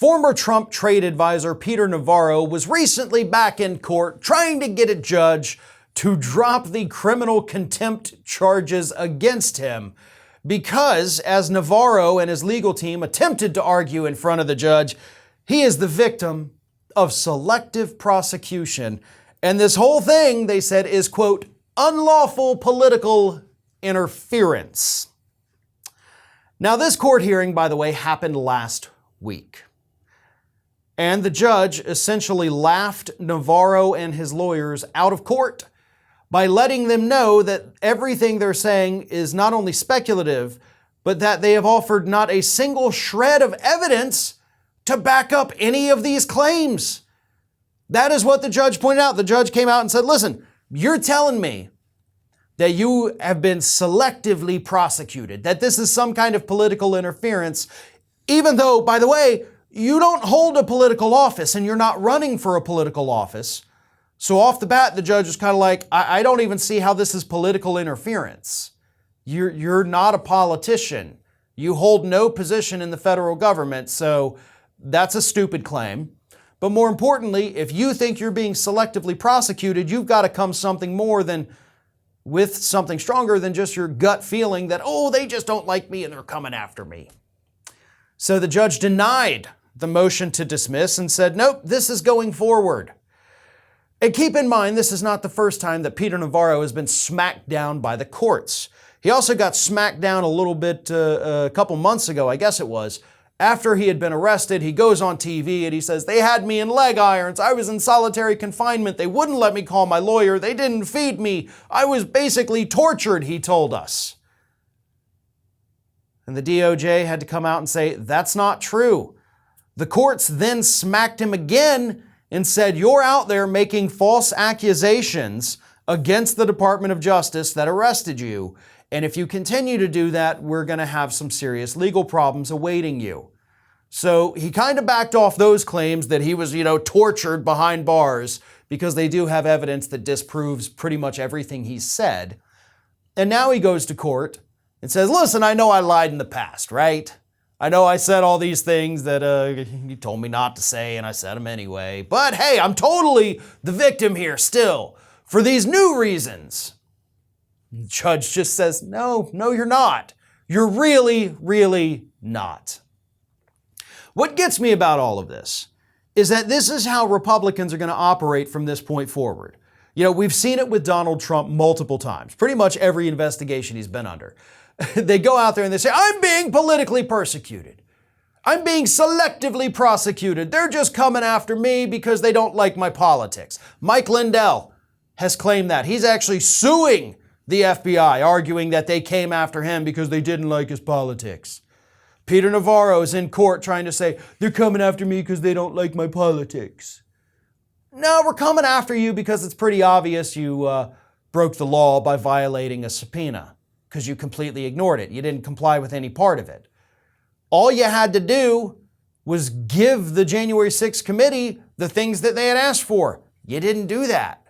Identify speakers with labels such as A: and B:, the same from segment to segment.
A: Former Trump trade advisor Peter Navarro was recently back in court trying to get a judge to drop the criminal contempt charges against him because, as Navarro and his legal team attempted to argue in front of the judge, he is the victim of selective prosecution. And this whole thing, they said, is, quote, unlawful political interference. Now, this court hearing, by the way, happened last week. And the judge essentially laughed Navarro and his lawyers out of court by letting them know that everything they're saying is not only speculative, but that they have offered not a single shred of evidence to back up any of these claims. That is what the judge pointed out. The judge came out and said, listen, you're telling me that you have been selectively prosecuted, that this is some kind of political interference, even though, by the way, you don't hold a political office and you're not running for a political office. So off the bat, the judge was kind of like, I don't even see how this is political interference. You're not a politician. You hold no position in the federal government, so that's a stupid claim. But more importantly, if you think you're being selectively prosecuted, you've got to come something more than with something stronger than just your gut feeling that, oh, they just don't like me and they're coming after me. So the judge denied the motion to dismiss and said, nope, this is going forward. And keep in mind, this is not the first time that Peter Navarro has been smacked down by the courts. He also got smacked down a little bit a couple months ago, I guess it was. After he had been arrested, he goes on TV and he says, they had me in leg irons. I was in solitary confinement. They wouldn't let me call my lawyer. They didn't feed me. I was basically tortured, he told us. And the DOJ had to come out and say, that's not true. The courts then smacked him again and said, you're out there making false accusations against the Department of Justice that arrested you. And if you continue to do that, we're going to have some serious legal problems awaiting you. So he kind of backed off those claims that he was, tortured behind bars, because they do have evidence that disproves pretty much everything he said. And now he goes to court and says, listen, I know I lied in the past, right? I know I said all these things that you told me not to say, and I said them anyway. But hey, I'm totally the victim here still for these new reasons. The judge just says, no, you're not. You're really, really not. What gets me about all of this is that this is how Republicans are going to operate from this point forward. We've seen it with Donald Trump multiple times, pretty much every investigation he's been under. They go out there and they say, I'm being politically persecuted. I'm being selectively prosecuted. They're just coming after me because they don't like my politics. Mike Lindell has claimed that. He's actually suing the FBI, arguing that they came after him because they didn't like his politics. Peter Navarro is in court trying to say, they're coming after me because they don't like my politics. No, we're coming after you because it's pretty obvious you broke the law by violating a subpoena, because you completely ignored it. You didn't comply with any part of it. All you had to do was give the January 6th committee the things that they had asked for. You didn't do that.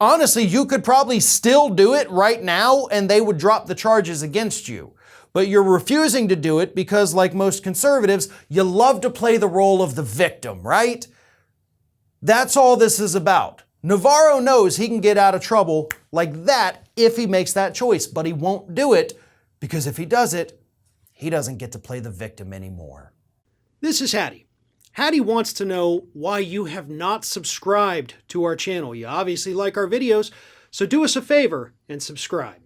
A: Honestly, you could probably still do it right now and they would drop the charges against you. But you're refusing to do it because, like most conservatives, you love to play the role of the victim, right? That's all this is about. Navarro knows he can get out of trouble like that if he makes that choice, but he won't do it because if he does it, he doesn't get to play the victim anymore.
B: This is Hattie. Hattie wants to know why you have not subscribed to our channel. You obviously like our videos, so do us a favor and subscribe.